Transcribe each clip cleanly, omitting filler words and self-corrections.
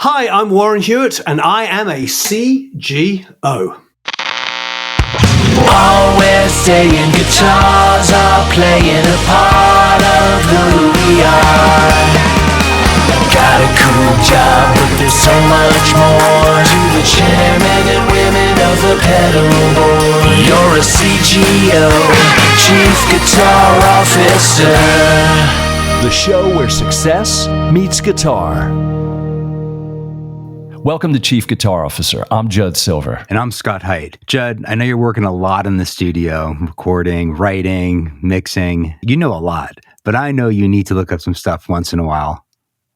Hi, I'm Warren Huart, and I am a CGO. Always saying guitars are playing a part of who we are. Got a cool job, but there's so much more to the chairman and women of the pedal board. You're a CGO, Chief Guitar Officer. The show where success meets guitar. Welcome to Chief Guitar Officer. I'm Judd Silver. And I'm Scott Haidt. Judd, I know you're working a lot in the studio, recording, writing, mixing. You know a lot, but I know you need to look up some stuff once in a while.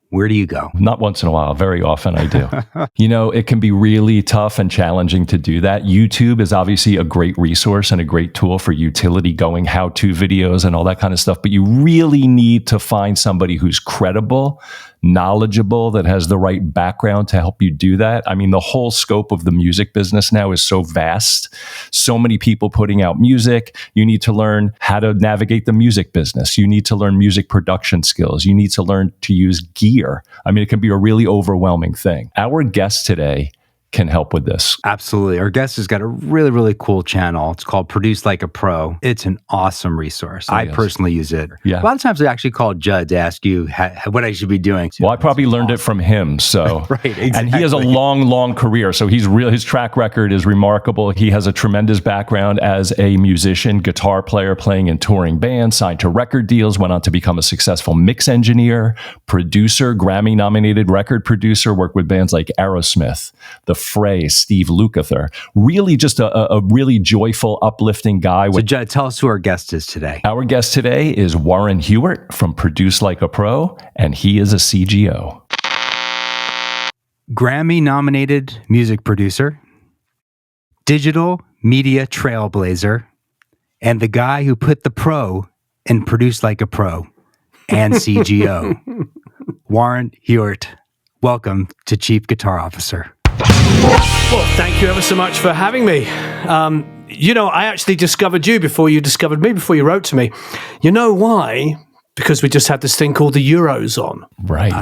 Where do you go? Not once in a while. Very often I do. You know, it can be really tough and challenging to do that. YouTube is obviously a great resource and a great tool for utility going how-to videos and all that kind of stuff. But you really need to find somebody who's credible, knowledgeable, that has the right background to help you do that. I mean, the whole scope of the music business now is so vast. So many people putting out music. You need to learn how to navigate the music business. You need to learn music production skills. You need to learn to use gear. I mean, it can be a really overwhelming thing. Our guest today can help with this. Absolutely. Our guest has got a really, really cool channel. It's called Produce Like a Pro. It's an awesome resource. I personally use it. Yeah. A lot of times I actually call Judd to ask you what I should be doing. Well, I probably learned it from him. So, right, exactly. And he has a long career. So his track record is remarkable. He has a tremendous background as a musician, guitar player, playing in touring bands, signed to record deals, went on to become a successful mix engineer, producer, Grammy-nominated record producer, worked with bands like Aerosmith, The Fray, Steve Lukather. Really just a really joyful, uplifting guy. So Judd, tell us who our guest is today. Our guest today is Warren Huart from Produce Like a Pro, and he is a CGO. Grammy-nominated music producer, digital media trailblazer, and the guy who put the pro in Produce Like a Pro and CGO. Warren Huart, welcome to Chief Guitar Officer. Well, thank you ever so much for having me. I actually discovered you before you discovered me, before you wrote to me. You know why? Because we just had this thing called the Euros on. Right.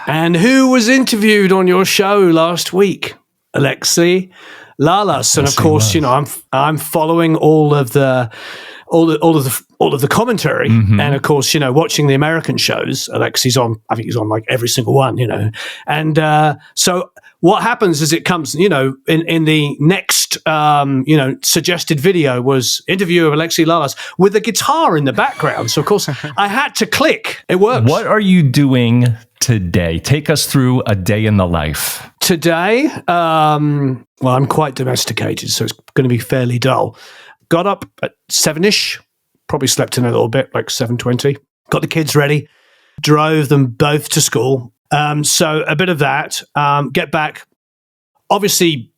And who was interviewed on your show last week? Alexi Lalas. And of course, you know, I'm following all of the commentary, and of course, you know, watching the American shows. Alexi's on. I think he's on like every single one, you know. And so what happens is it comes, you know, in the next, suggested video was interview of Alexi Lalas with a guitar in the background. So of course, I had to click. It works. What are you doing today? Take us through a day in the life. Today, well, I'm quite domesticated, so it's going to be fairly dull. Got up at 7-ish, probably slept in a little bit, like 7:20. Got the kids ready, drove them both to school. So a bit of that. Get back. Obviously,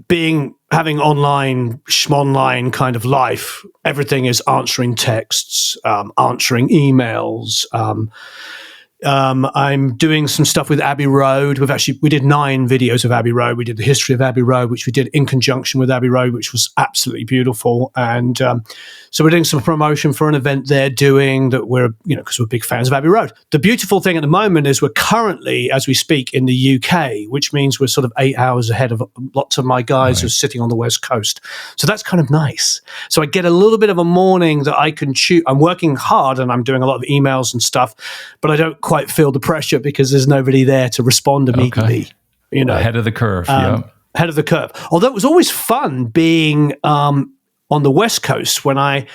having online, schmonline kind of life, everything is answering texts, answering emails. I'm doing some stuff with Abbey Road. We did 9 videos of Abbey Road. We did the history of Abbey Road, which we did in conjunction with Abbey Road, which was absolutely beautiful. And so we're doing some promotion for an event they're doing that because we're big fans of Abbey Road. The beautiful thing at the moment is we're currently, as we speak, in the UK, which means we're sort of 8 hours ahead of lots of my guys who are sitting on the West Coast. So that's kind of nice. So I get a little bit of a morning that I can choose. I'm working hard and I'm doing a lot of emails and stuff, but I don't quite feel the pressure because there's nobody there to respond immediately. Okay. You know, ahead of the curve. Ahead of the curve. Although it was always fun being on the West Coast when I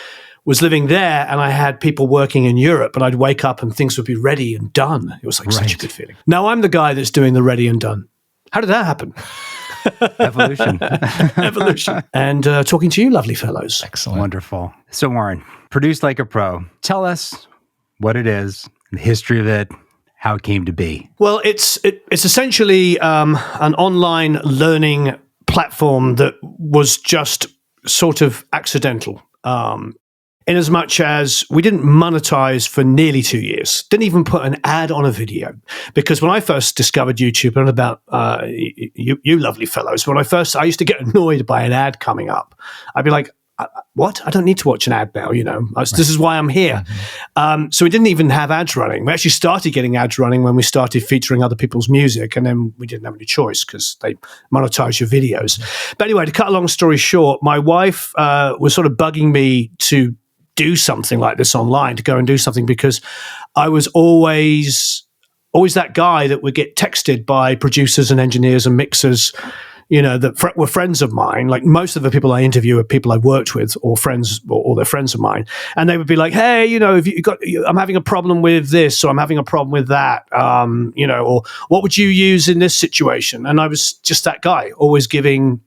was living there and I had people working in Europe, and I'd wake up and things would be ready and done. It was like such a good feeling. Now I'm the guy that's doing the ready and done. How did that happen? Evolution. And talking to you, lovely fellows. Excellent. Wonderful. So Warren, Produce Like a Pro. Tell us what it is, the history of it, how it came to be. Well, it's essentially an online learning platform that was just sort of accidental. In as much as we didn't monetize for nearly 2 years, didn't even put an ad on a video. Because when I first discovered YouTube, and about you lovely fellows, I used to get annoyed by an ad coming up. I'd be like, what? I don't need to watch an ad now, This is why I'm here. So we didn't even have ads running. We actually started getting ads running when we started featuring other people's music, and then we didn't have any choice because they monetize your videos. But anyway, to cut a long story short, my wife was sort of bugging me to do something like this online, to go and do something, because I was always that guy that would get texted by producers and engineers and mixers, that were friends of mine. Like most of the people I interview are people I've worked with or friends, or they're friends of mine. And they would be like, hey, I'm having a problem with this, or I'm having a problem with that, or what would you use in this situation? And I was just that guy, always giving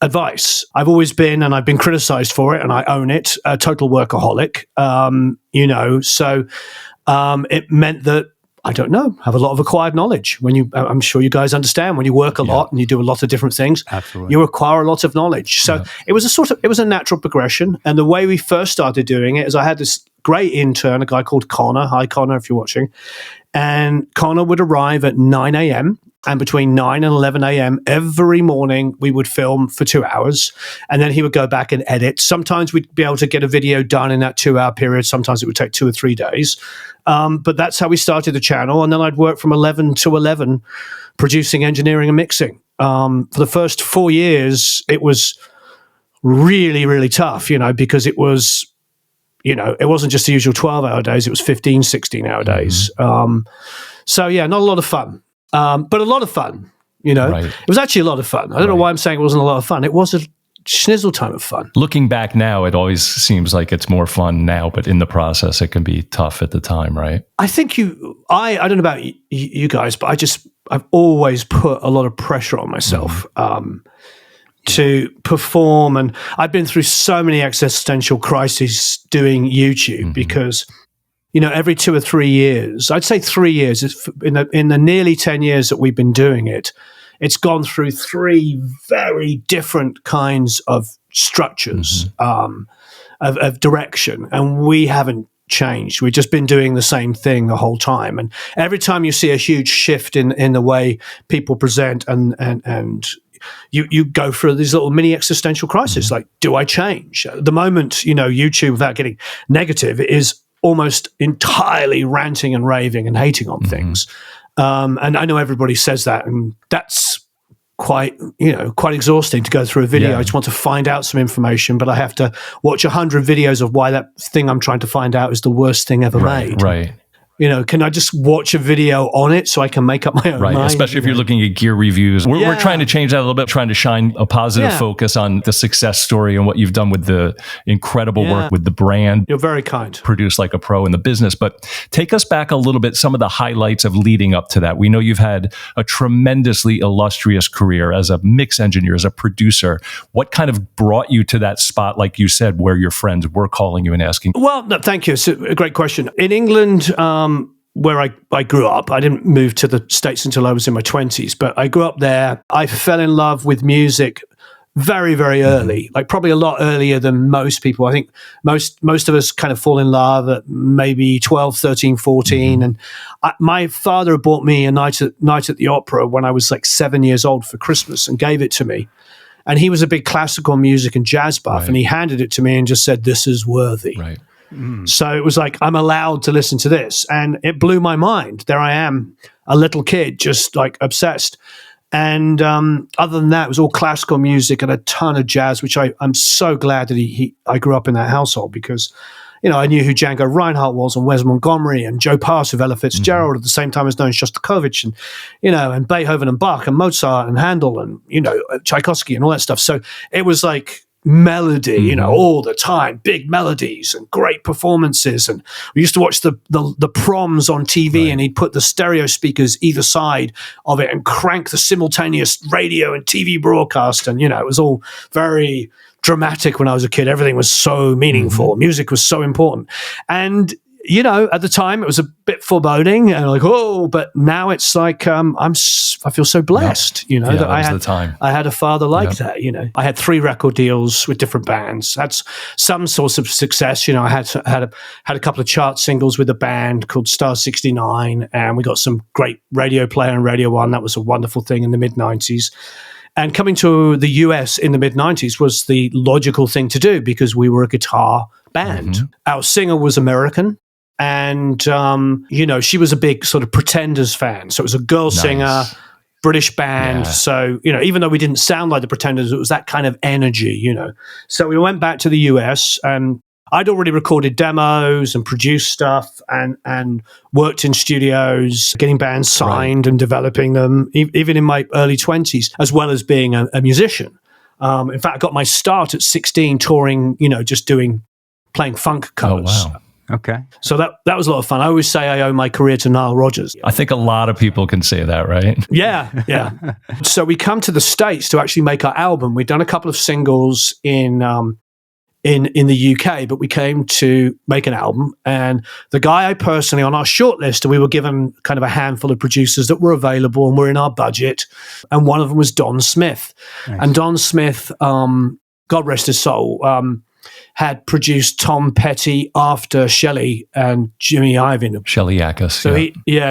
advice. I've always been, and I've been criticized for it, and I own it, a total workaholic, so it meant that I don't know, have a lot of acquired knowledge. I'm sure you guys understand, when you work a lot and you do a lot of different things, absolutely, you acquire a lot of knowledge. So it was a natural progression. And the way we first started doing it is I had this great intern, a guy called Connor. Hi, Connor, if you're watching. And Connor would arrive at 9 a.m. And between 9 and 11 a.m. every morning, we would film for 2 hours. And then he would go back and edit. Sometimes we'd be able to get a video done in that 2-hour period. Sometimes it would take 2 or 3 days. But that's how we started the channel. And then I'd work from 11 to 11 producing, engineering, and mixing. For the first 4 years, it was really, really tough, because it was, it wasn't just the usual 12-hour days. It was 15, 16-hour days. So, yeah, not a lot of fun. But a lot of fun, Right. It was actually a lot of fun. I don't know why I'm saying it wasn't a lot of fun. It was a schnizzle time of fun. Looking back now, it always seems like it's more fun now, but in the process, it can be tough at the time, right? I think I don't know about you guys, but I've always put a lot of pressure on myself to perform. And I've been through so many existential crises doing YouTube because every 2 or 3 years, I'd say 3 years, in the nearly 10 years that we've been doing it, it's gone through 3 very different kinds of structures, of direction, and we haven't changed. We've just been doing the same thing the whole time. And every time you see a huge shift in the way people present, and you go through these little mini existential crises, like, do I change? At the moment, YouTube, without getting negative, is almost entirely ranting and raving and hating on things. And I know everybody says that, and that's quite exhausting to go through a video. I just want to find out some information, but I have to watch 100 videos of why that thing I'm trying to find out is the worst thing ever made. Right. Can I just watch a video on it so I can make up my own mind? Especially if you're looking at gear reviews. We're trying to change that a little bit, trying to shine a positive focus on the success story and what you've done with the incredible work with the brand. You're very kind. Produce like a pro in the business. But take us back a little bit, some of the highlights of leading up to that. We know you've had a tremendously illustrious career as a mix engineer, as a producer. What kind of brought you to that spot, like you said, where your friends were calling you and asking? Well, no, thank you. It's a great question. In England, where I grew up, I didn't move to the States until I was in my 20s, but I grew up there. I fell in love with music very, very early, like probably a lot earlier than most people. I think most of us kind of fall in love at maybe 12, 13, 14. And my father bought me a night at the opera when I was like 7 years old for Christmas and gave it to me. And he was a big classical music and jazz buff, and he handed it to me and just said, "This is worthy." Right. So it was like, I'm allowed to listen to this. And it blew my mind. There I am, a little kid, just like obsessed. And other than that, it was all classical music and a ton of jazz, which I'm so glad that I grew up in that household, because, I knew who Django Reinhardt was and Wes Montgomery and Joe Pass of Ella Fitzgerald at the same time as knowing Shostakovich and Beethoven and Bach and Mozart and Handel and, Tchaikovsky and all that stuff. So it was like melody, all the time, big melodies and great performances. And we used to watch the proms on TV, and he'd put the stereo speakers either side of it and crank the simultaneous radio and TV broadcast. And, it was all very dramatic when I was a kid. Everything was so meaningful. Music was so important. And, at the time it was a bit foreboding and like, but now it's like, I feel so blessed, that I had a father like that, I had 3 record deals with different bands. That's some source of success. I had a couple of chart singles with a band called Star 69, and we got some great radio play on Radio 1. That was a wonderful thing in the mid-90s. And coming to the US in the mid-90s was the logical thing to do because we were a guitar band. Mm-hmm. Our singer was American. And, she was a big sort of Pretenders fan. So it was a girl singer, British band. Yeah. So, even though we didn't sound like the Pretenders, it was that kind of energy, So we went back to the US and I'd already recorded demos and produced stuff and worked in studios, getting bands signed and developing them, even in my early 20s, as well as being a musician. In fact, I got my start at 16 touring, just playing funk covers. Oh, wow. Okay. So that was a lot of fun. I always say I owe my career to Nile Rodgers. I think a lot of people can say that, right? Yeah. So we come to the States to actually make our album. We'd done a couple of singles in the UK, but we came to make an album. And the guy I personally, on our shortlist, we were given kind of a handful of producers that were available and were in our budget. And one of them was Don Smith. Nice. And Don Smith, God rest his soul, had produced Tom Petty after Shelley and Jimmy Iovine. Shelley Yakus. So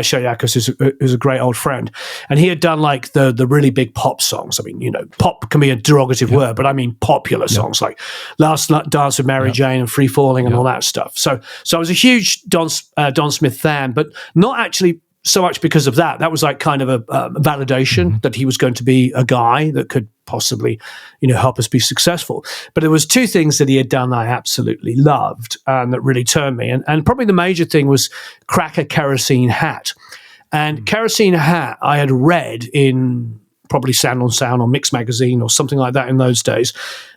Shelley Yakus is a great old friend. And he had done like the really big pop songs. I mean, pop can be a derogative word, but I mean popular songs like Last Night Dance with Mary Jane and Free Falling and all that stuff. So I was a huge Don Smith fan, but not actually so much because of that. That was like kind of a validation that he was going to be a guy that could possibly, help us be successful. But there was two things that he had done that I absolutely loved and that really turned me. And probably the major thing was Crack a Kerosene Hat. And Kerosene Hat, I had read in probably Sound on Sound or Mix Magazine or something like that in those days,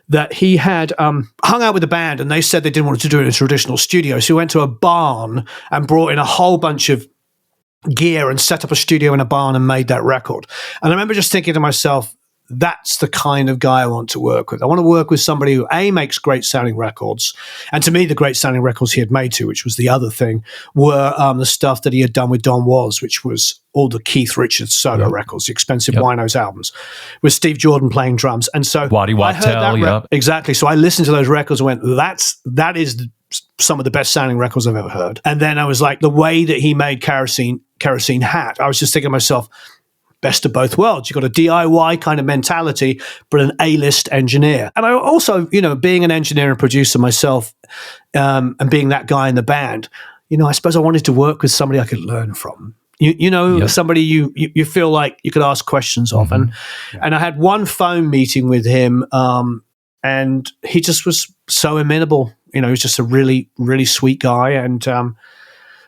that he had hung out with a band and they said they didn't want to do it in a traditional studio. So he went to a barn and brought in a whole bunch of gear and set up a studio in a barn and made that record. And I remember just thinking to myself, that's the kind of guy I want to work with. I want to work with somebody who makes great sounding records. And to me, the great sounding records he had made too, which was the other thing, were the stuff that he had done with Don Was, which was all the Keith Richards solo records, the Expensive Winos albums, with Steve Jordan playing drums. And so Waddy Wachtel, exactly. So I listened to those records and went, that is some of the best sounding records I've ever heard. And then I was like, the way that he made Kerosene Hat, I was just thinking to myself, best of both worlds. You've got a DIY kind of mentality, but an A-list engineer. And I also, being an engineer and producer myself, and being that guy in the band, I suppose I wanted to work with somebody I could learn from. Somebody you feel like you could ask questions of. And I had one phone meeting with him, and he just was so amenable. He was just a really, really sweet guy. And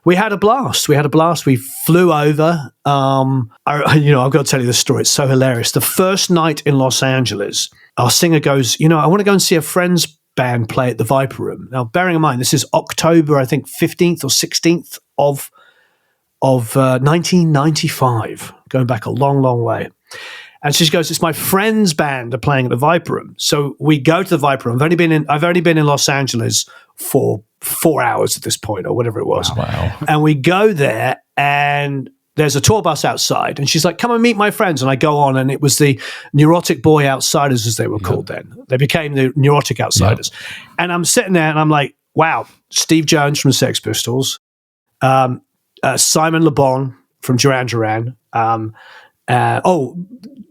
we had a blast. We flew over. I've got to tell you this story. It's so hilarious. The first night in Los Angeles, our singer goes, I want to go and see a friend's band play at the Viper Room. Now, bearing in mind, this is October, I think, 15th or 16th of 1995, going back a long, long way. And she goes, it's my friend's band are playing at the Viper Room. So we go to the Viper Room. I've only been in Los Angeles for 4 hours at this point, or whatever it was. Wow. And we go there, and there's a tour bus outside. And she's like, come and meet my friends. And I go on, and it was the Neurotic Boy Outsiders, as they were called then. They became the Neurotic Outsiders. And I'm sitting there, and I'm like, wow, Steve Jones from Sex Pistols, Simon LeBon from Duran Duran,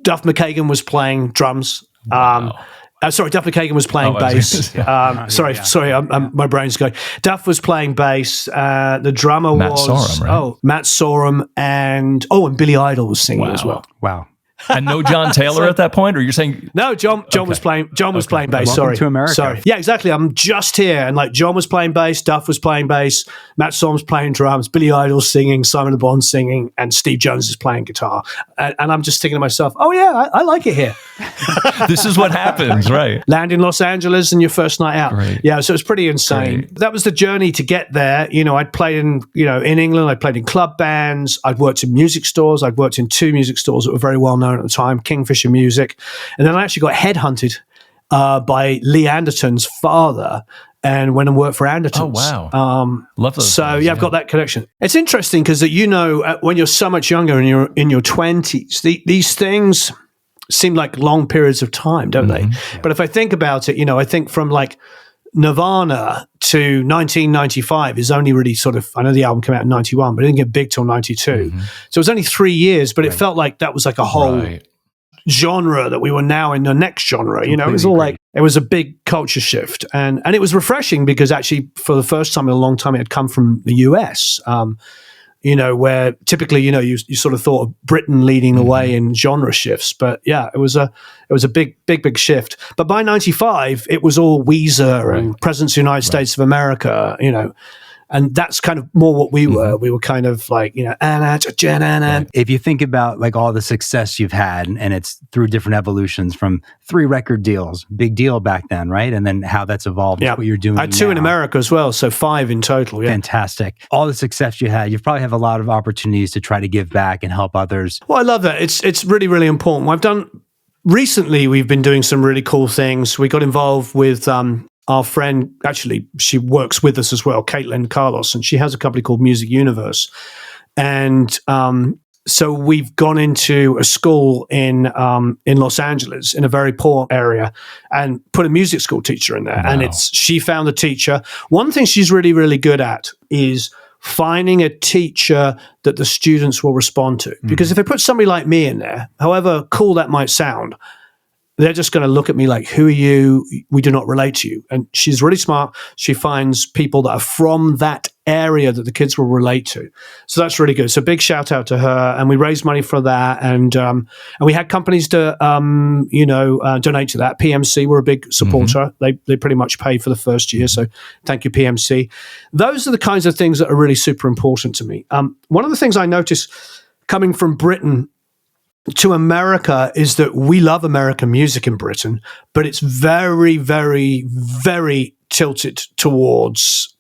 Duff McKagan was playing drums. Duff McKagan was playing bass. My brain's going. Duff was playing bass. The drummer was Sorum, right? Matt Sorum, and Billy Idol was singing as well. Wow. And no John Taylor at that point, or you're saying no? John was playing. John was playing bass. Welcome to America. Sorry. Yeah, exactly. I'm just here, and like John was playing bass, Duff was playing bass, Matt Sorum's playing drums, Billy Idol's singing, Simon LeBon singing, and Steve Jones is playing guitar. And I'm just thinking to myself, oh yeah, I like it here. this is what happens, right? Land in Los Angeles and your first night out. Great. Yeah, so it was pretty insane. Great. That was the journey to get there. I'd played in England, I'd played in club bands, I'd worked in music stores, I'd worked in 2 music stores that were very well known at the time, Kingfisher Music. And then I actually got headhunted by Lee Anderton's father and went and worked for Andertons. Oh, wow. Love those. So, guys, I've got that connection. It's interesting because when you're so much younger and you're in your 20s, these things seem like long periods of time, don't they? Yeah. But if I think about it, I think from like Nirvana to 1995 is only really sort of, I know the album came out in 91, but it didn't get big till 92. So it was only 3 years, but it felt like that was like a whole genre that we were now in the next genre. You know, it was Completely all like, it was a big culture shift. And it was refreshing because actually for the first time in a long time, it had come from the US. You know, where typically, you know, you sort of thought of Britain leading the way in genre shifts, but yeah, it was a big shift. But by '95, it was all Weezer and Presidents of the United States of America, you know, and that's kind of more what we were. We were kind of like, you know, If you think about like all the success you've had, and it's through different evolutions from 3 record deals, big deal back then, right? And then how that's evolved, what you're doing. I had 2 in America as well, so 5 in total. Yeah. Fantastic. All the success you had, you probably have a lot of opportunities to try to give back and help others. Well, I love that. It's really, really important. Recently, we've been doing some really cool things. We got involved with our friend, actually, she works with us as well, Caitlin Carlos, and she has a company called Music Universe. And so we've gone into a school in Los Angeles, in a very poor area, and put a music school teacher in there. Wow. And she found a teacher. One thing she's really, really good at is finding a teacher that the students will respond to. Because if they put somebody like me in there, however cool that might sound, they're just going to look at me like, who are you? We do not relate to you. And she's really smart. She finds people that are from that area that the kids will relate to. So that's really good. So big shout out to her. And we raised money for that. And we had companies to, donate to that. PMC were a big supporter. They pretty much paid for the first year. So thank you, PMC. Those are the kinds of things that are really super important to me. One of the things I noticed coming from Britain to America is that we love American music in Britain, but it's very, very, very tilted towards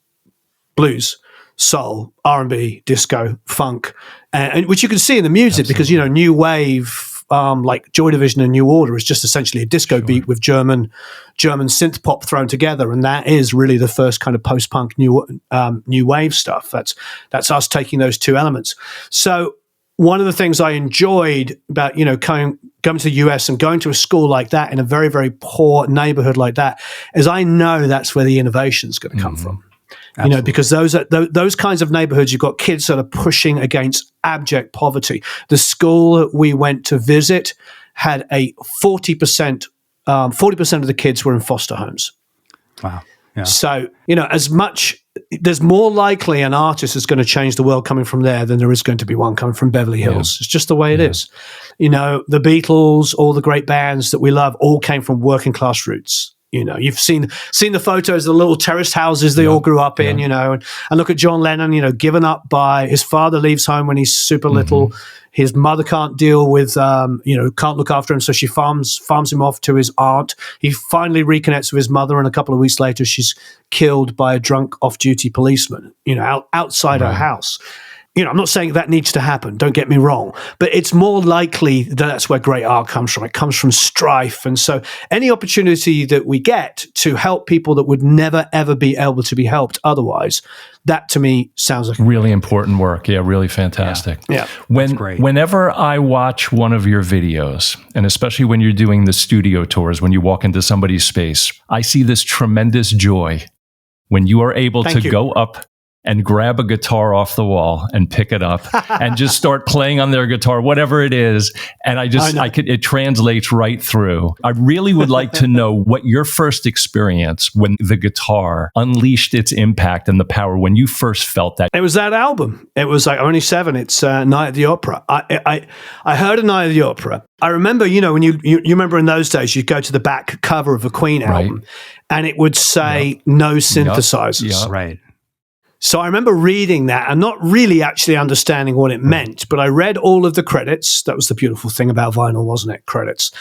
blues, soul, R&B, disco, funk, and which you can see in the music. Absolutely. Because, you know, new wave, like Joy Division and New Order is just essentially a disco beat with German synth pop thrown together, and that is really the first kind of post-punk new wave stuff. That's us taking those 2 elements. So one of the things I enjoyed about, you know, coming to the US and going to a school like that in a very, very poor neighborhood like that is I know that's where the innovation is going to come from. Absolutely. You know, because those kinds of neighborhoods, you've got kids that are pushing against abject poverty. The school that we went to visit had a 40% of the kids were in foster homes. Wow. Yeah. So, you know, there's more likely an artist is going to change the world coming from there than there is going to be one coming from Beverly Hills. It's just the way it is. You know, the Beatles, all the great bands that we love, all came from working class roots. You know, you've seen the photos of the little terraced houses they all grew up in, you know, and look at John Lennon, you know, given up by his father, leaves home when he's super little. His mother can't deal with, can't look after him, so she farms him off to his aunt. He finally reconnects with his mother, and a couple of weeks later, she's killed by a drunk off-duty policeman, you know, outside her house. You know, I'm not saying that needs to happen, don't get me wrong, but it's more likely that that's where great art comes from. It comes from strife. And so any opportunity that we get to help people that would never, ever be able to be helped otherwise, that to me sounds like really important work. Yeah, really fantastic. Yeah. That's great. Whenever I watch one of your videos, and especially when you're doing the studio tours, when you walk into somebody's space, I see this tremendous joy when you are able to go up and grab a guitar off the wall and pick it up and just start playing on their guitar, whatever it is. And it translates right through. I really would like to know what your first experience when the guitar unleashed its impact and the power, when you first felt that. It was that album. It was like only 7. It's Night at the Opera. I heard a Night at the Opera. I remember, you know, when you remember in those days, you'd go to the back cover of a Queen album and it would say no synthesizers. Right. So I remember reading that and not really actually understanding what it meant, but I read all of the credits. That was the beautiful thing about vinyl, wasn't it? Credits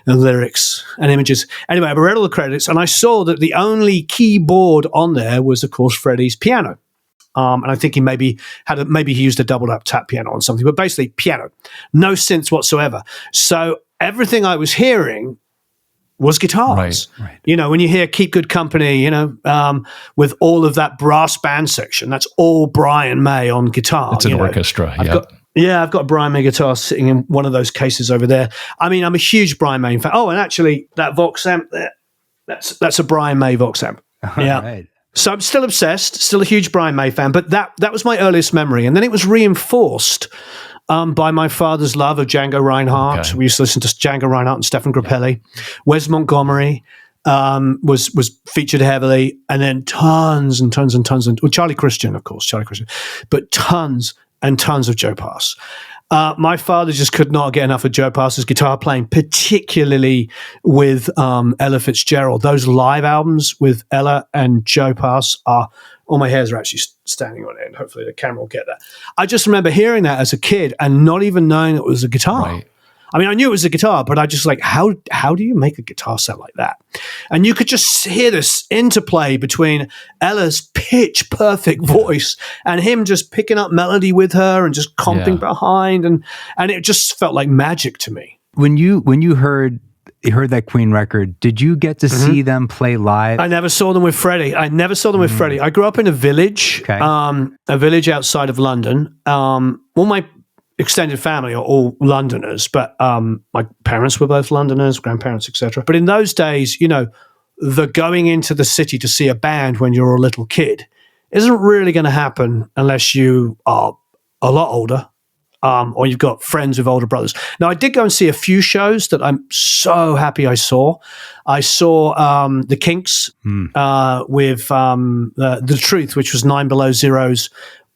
and lyrics and images. Anyway, I read all the credits and I saw that the only keyboard on there was, of course, Freddie's piano. And I think he maybe he used a doubled up tap piano or something, but basically piano, no synths whatsoever. So everything I was hearing was guitars. Right. You know, when you hear Keep Good Company, you know, with all of that brass band section, that's all Brian May on guitar. It's an orchestra, I've got a Brian May guitar sitting in one of those cases over there. I mean, I'm a huge Brian May fan. Oh, and actually, that Vox amp there, that's a Brian May Vox amp. Yeah. Right. So I'm still obsessed, still a huge Brian May fan, but that was my earliest memory. And then it was reinforced by my father's love of Django Reinhardt. Okay. We used to listen to Django Reinhardt and Stephen Grappelli. Wes Montgomery was featured heavily, and then tons and tons and tons and Charlie Christian, of course, but tons and tons of Joe Pass. My father just could not get enough of Joe Pass's guitar playing, particularly with Ella Fitzgerald. Those live albums with Ella and Joe Pass are, all my hairs are actually standing on it, and hopefully the camera will get that. I just remember hearing that as a kid and not even knowing it was a guitar. Right. I mean, I knew it was a guitar, but I just like, how do you make a guitar sound like that? And you could just hear this interplay between Ella's pitch perfect voice and him just picking up melody with her and just comping behind, and it just felt like magic to me. When you heard that Queen record, did you get to see them play live? I never saw them with Freddie. I grew up in a village, a village outside of London. All my extended family are all Londoners, but my parents were both Londoners, grandparents, etc. But in those days, the going into the city to see a band when you're a little kid isn't really going to happen unless you are a lot older, or you've got friends with older brothers. Now, I did go and see a few shows that I'm so happy I saw. I saw the Kinks with The Truth, which was 9 Below Zero's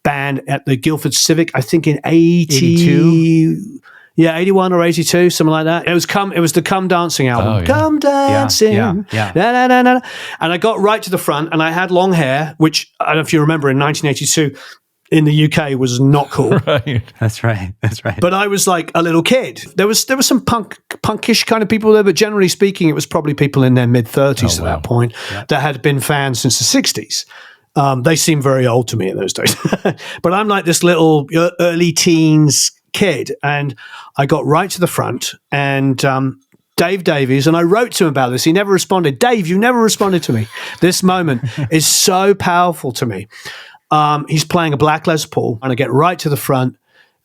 band at the Guildford Civic, I think in 82. Yeah, 81 or 82, something like that. It was the Come Dancing album. Oh, yeah. Come Dancing. Yeah. Na, na, na, na. And I got right to the front, and I had long hair, which I don't know if you remember, in 1982 in the UK was not cool. Right. That's right. But I was like a little kid. There was some punkish kind of people there, but generally speaking, it was probably people in their mid-30s at that point that had been fans since the 60s. They seemed very old to me in those days. But I'm like this little early teens kid, and I got right to the front, and Dave Davies, and I wrote to him about this. He never responded. Dave, you never responded to me. This moment is so powerful to me. He's playing a Black Les Paul, and I get right to the front,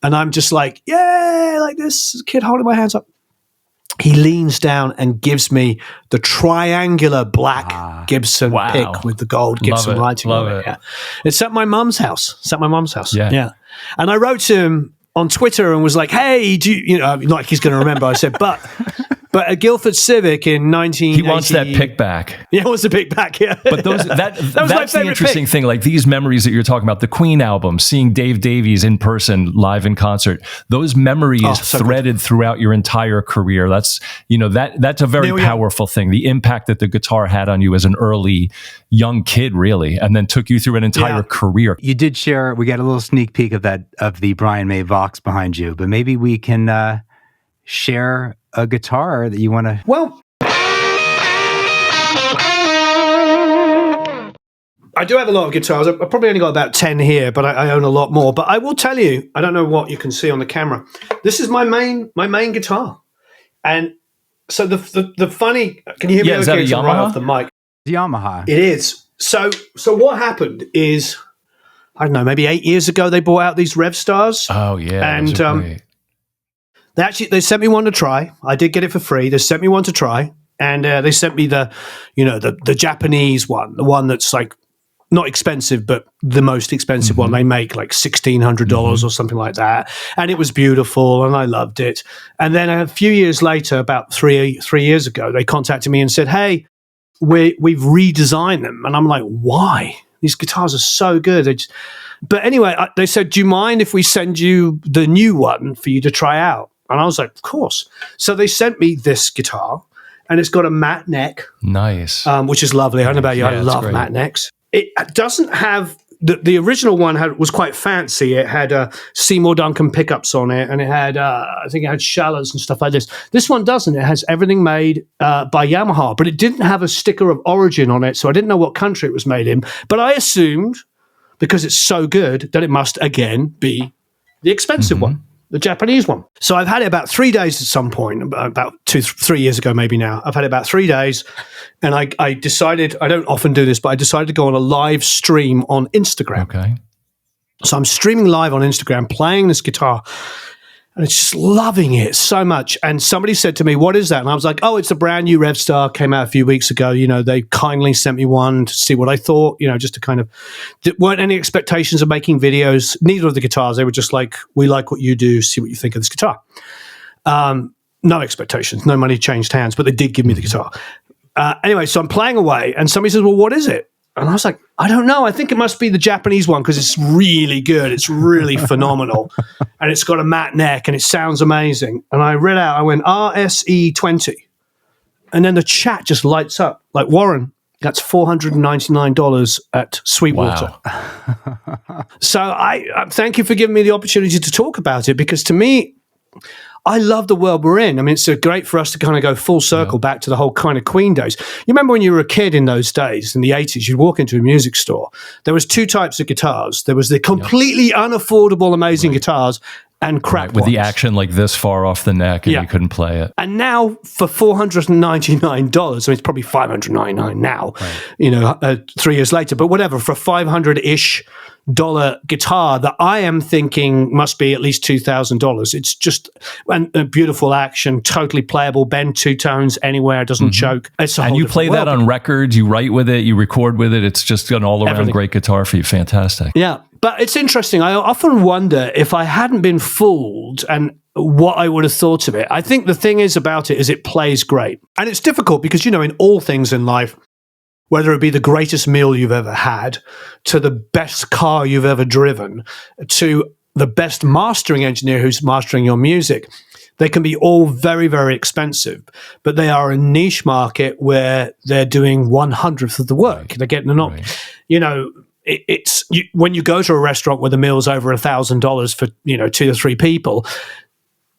and I'm just like, yay, like this kid holding my hands up. He leans down and gives me the triangular black Gibson pick with the gold Gibson writing on it. Yeah. It's at my mum's house. Yeah. And I wrote to him on Twitter and was like, hey, like he's going to remember. I said, but at Guildford Civic in 1980... He wants that pick back. Yeah, he wants the pick back, yeah. But that's the interesting thing. Like these memories that you're talking about, the Queen album, seeing Dave Davies in person, live in concert, those memories threaded throughout your entire career. That's, that's a very powerful thing. The impact that the guitar had on you as an early young kid, really, and then took you through an entire career. You did share, we got a little sneak peek of the Brian May Vox behind you, but maybe we can share a guitar that you want to... Well, I do have a lot of guitars. I've probably only got about 10 here, but I own a lot more. But I will tell you, I don't know what you can see on the camera. This is my main guitar. And so the funny... Can you hear me okay? Is that a Yamaha? Right off the mic. Yamaha. It is. So what happened is, I don't know, maybe 8 years ago, they brought out these RevStars. Oh, yeah. And they sent me one to try. I did get it for free. They sent me one to try, and they sent me the Japanese one, the one that's like not expensive, but the most expensive one. They make like $1,600 or something like that, and it was beautiful, and I loved it. And then a few years later, about three years ago, they contacted me and said, "Hey, we've redesigned them," and I'm like, "Why? These guitars are so good." But anyway, they said, "Do you mind if we send you the new one for you to try out?" And I was like, of course. So they sent me this guitar, and it's got a matte neck. Nice. Which is lovely. I don't know about you. I love matte necks. It doesn't have... The original one was quite fancy. It had Seymour Duncan pickups on it, and it had, I think it had shallows and stuff like this. This one doesn't. It has everything made by Yamaha, but it didn't have a sticker of origin on it, so I didn't know what country it was made in. But I assumed, because it's so good, that it must, again, be the expensive one. The Japanese one. So I've had it about 3 days at some point, about 3 years ago, maybe now. I've had it about 3 days, and I decided, I don't often do this, but I decided to go on a live stream on Instagram. Okay. So I'm streaming live on Instagram, playing this guitar, And it's just loving it so much. And somebody said to me, what is that? And I was like, oh, it's a brand new RevStar, came out a few weeks ago. They kindly sent me one to see what I thought, just to kind of, there weren't any expectations of making videos, neither of the guitars. They were just like, we like what you do, see what you think of this guitar. No expectations, no money changed hands, but they did give me the guitar. Anyway, so I'm playing away and somebody says, well, what is it? And I was like, I don't know. I think it must be the Japanese one because it's really good. It's really phenomenal. And it's got a matte neck and it sounds amazing. And I read out, I went, RSE20. And then the chat just lights up. Like, Warren, that's $499 at Sweetwater. Wow. So I thank you for giving me the opportunity to talk about it, because to me, I love the world we're in. I mean, it's great for us to kind of go full circle back to the whole kind of Queen days. You remember when you were a kid in those days, in the 80s, you'd walk into a music store. There was two types of guitars. There was the completely unaffordable, amazing guitars and crap with ones. the action like this far off the neck and you couldn't play it. And now for $499, I mean, it's probably $599 now, 3 years later, but whatever, for $500-ish guitar that I am thinking must be at least $2,000. It's just a beautiful action, totally playable, bend two tones anywhere, doesn't choke. It's a and whole you different play that world. on records, you write with it, you record with it. It's just an all-around great guitar for you. Fantastic. Yeah. But it's interesting. I often wonder if I hadn't been fooled and what I would have thought of it. I think the thing is about it is it plays great. And it's difficult because, in all things in life, whether it be the greatest meal you've ever had, to the best car you've ever driven, to the best mastering engineer who's mastering your music, they can be all very, very expensive, but they are a niche market where they're doing 1/100th of the work. They're not, when you go to a restaurant where the meal's over $1,000 for 2 to 3 people,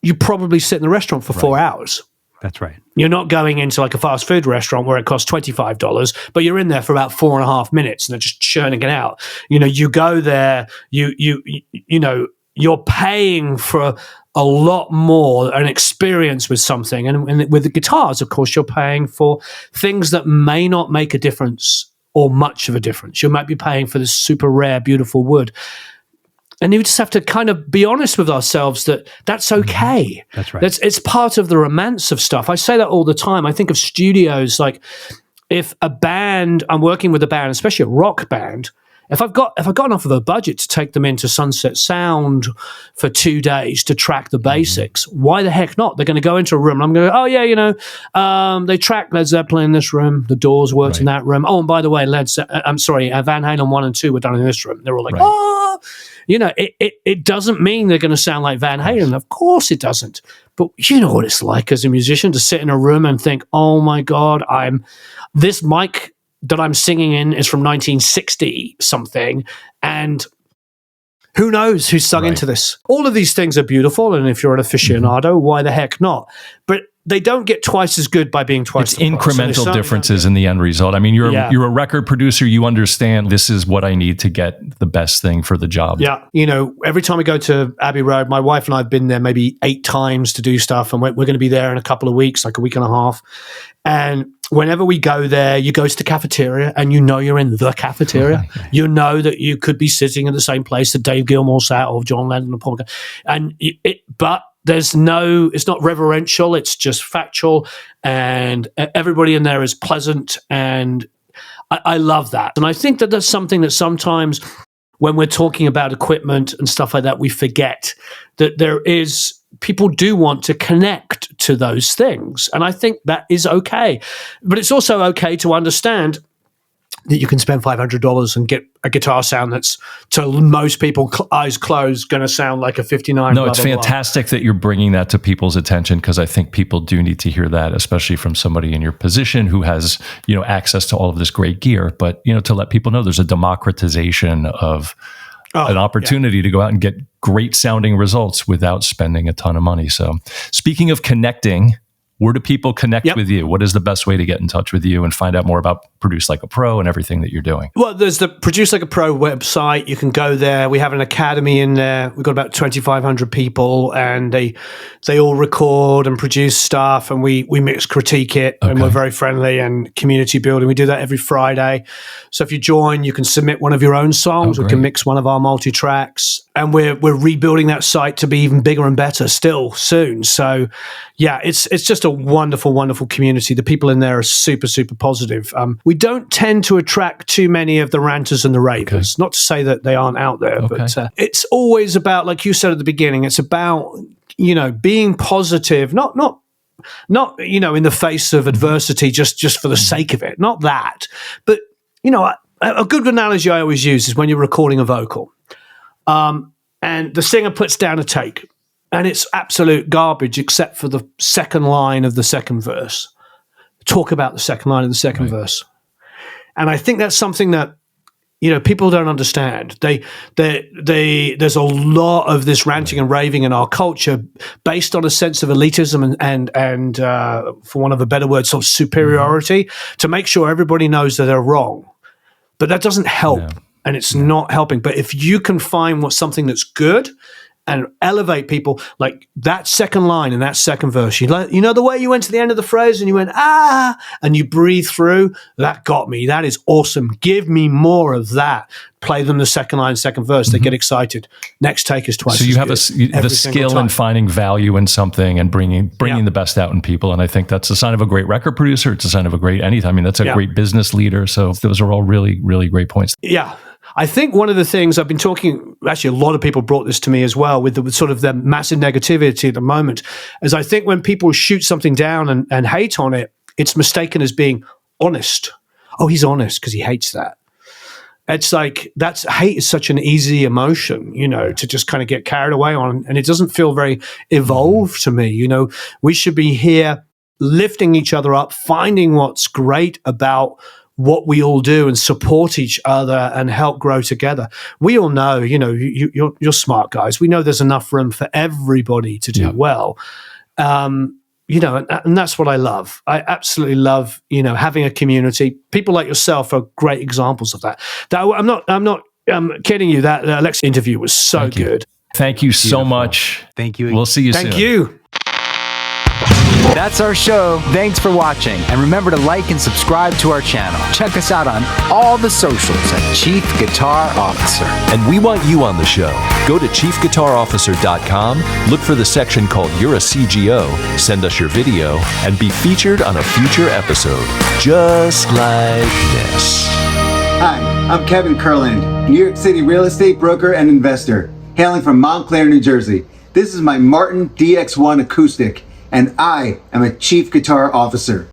you probably sit in the restaurant for 4 hours. That's right. You're not going into like a fast food restaurant where it costs $25, but you're in there for about 4.5 minutes and they're just churning it out. You go there, you're paying for a lot more, an experience with something. And with the guitars, of course, you're paying for things that may not make a difference or much of a difference. You might be paying for this super rare, beautiful wood. And you just have to kind of be honest with ourselves that that's okay. That's right. It's part of the romance of stuff. I say that all the time. I think of studios, like if I'm working with a band, especially a rock band, if I've got enough of a budget to take them into Sunset Sound for 2 days to track the basics, why the heck not? They're going to go into a room and I'm going to go, they track Led Zeppelin in this room, the Doors worked in that room. Oh, and by the way, Van Halen 1 and 2 were done in this room. They're all like, it doesn't mean they're going to sound like Van Halen. Of course it doesn't. But you know what it's like as a musician to sit in a room and think, oh my God, this mic that I'm singing in is from 1960 something, and who knows who's sung into this. All of these things are beautiful, and if you're an aficionado, why the heck not? But they don't get twice as good by being twice it's the price. incremental differences in the end result. I mean, you're a record producer. You understand this is what I need to get the best thing for the job. Yeah. Every time we go to Abbey Road, my wife and I have been there maybe 8 times to do stuff, and we're going to be there in a couple of weeks, like a week and a half. And whenever we go there, you go to the cafeteria and you're in the cafeteria. You know that you could be sitting in the same place that Dave Gilmour sat or John Lennon or Paul McCartney. But it's not reverential. It's just factual. And everybody in there is pleasant. And I love that. And I think that that's something that sometimes when we're talking about equipment and stuff like that, we forget that people do want to connect to those things. And I think that is okay. But it's also okay to understand that you can spend $500 and get a guitar sound that's, to most people, eyes closed, going to sound like a 59. No, it's fantastic that you're bringing that to people's attention, because I think people do need to hear that, especially from somebody in your position who has, access to all of this great gear. But, to let people know there's a democratization of an opportunity to go out and get great sounding results without spending a ton of money. So speaking of connecting where do people connect Yep. with you? What is the best way to get in touch with you and find out more about Produce Like a Pro and everything that you're doing? Well, there's the Produce Like a Pro website. You can go there. We have an academy in there. We've got about 2,500 people, and they all record and produce stuff, and we mix critique it, and we're very friendly and community building. We do that every Friday. So if you join, you can submit one of your own songs. We can mix one of our multi-tracks, and we're rebuilding that site to be even bigger and better still soon. So yeah, it's just a wonderful, wonderful community. The people in there are super, super positive. We don't tend to attract too many of the ranters and the ravers. Not to say that they aren't out there, but it's always about, like you said at the beginning, it's about, being positive, not in the face of adversity, just for the sake of it. Not that, but a good analogy I always use is when you're recording a vocal, and the singer puts down a take, and it's absolute garbage except for the second line of the second verse. Talk about the second line of the second verse. And I think that's something that, people don't understand. There's a lot of this ranting and raving in our culture based on a sense of elitism and for want of a better word, sort of superiority to make sure everybody knows that they're wrong. But that doesn't help, and it's not helping. But if you can find something that's good and elevate people, like that second line in that second verse, the way you went to the end of the phrase and you went, and you breathe through, that got me. That is awesome. Give me more of that. Play them the second line, second verse. They get excited. Next take is twice. So you have good the skill in finding value in something and bringing the best out in people. And I think that's a sign of a great record producer. It's a sign of a great anything. I mean, that's a great business leader. So those are all really, really great points. Yeah. I think one of the things I've been talking, actually a lot of people brought this to me as well, with sort of the massive negativity at the moment, is I think when people shoot something down and hate on it, it's mistaken as being honest. Oh, he's honest because he hates that. It's like, hate is such an easy emotion, to just kind of get carried away on, and it doesn't feel very evolved to me. We should be here lifting each other up, finding what's great about what we all do and support each other and help grow together. We all know, you're smart guys. We know there's enough room for everybody to do well. And that's what I love. I absolutely love, having a community. People like yourself are great examples of that. I'm not kidding you. That Alexa interview was so good. Thank you so much. Thank you. We'll see you soon. Thank you. That's our show. Thanks for watching. And remember to like and subscribe to our channel. Check us out on all the socials at Chief Guitar Officer. And we want you on the show. Go to chiefguitarofficer.com, look for the section called You're a CGO, send us your video, and be featured on a future episode. Just like this. Hi, I'm Kevin Kurland, New York City real estate broker and investor, hailing from Montclair, New Jersey. This is my Martin DX1 acoustic, and I am a Chief Guitar Officer.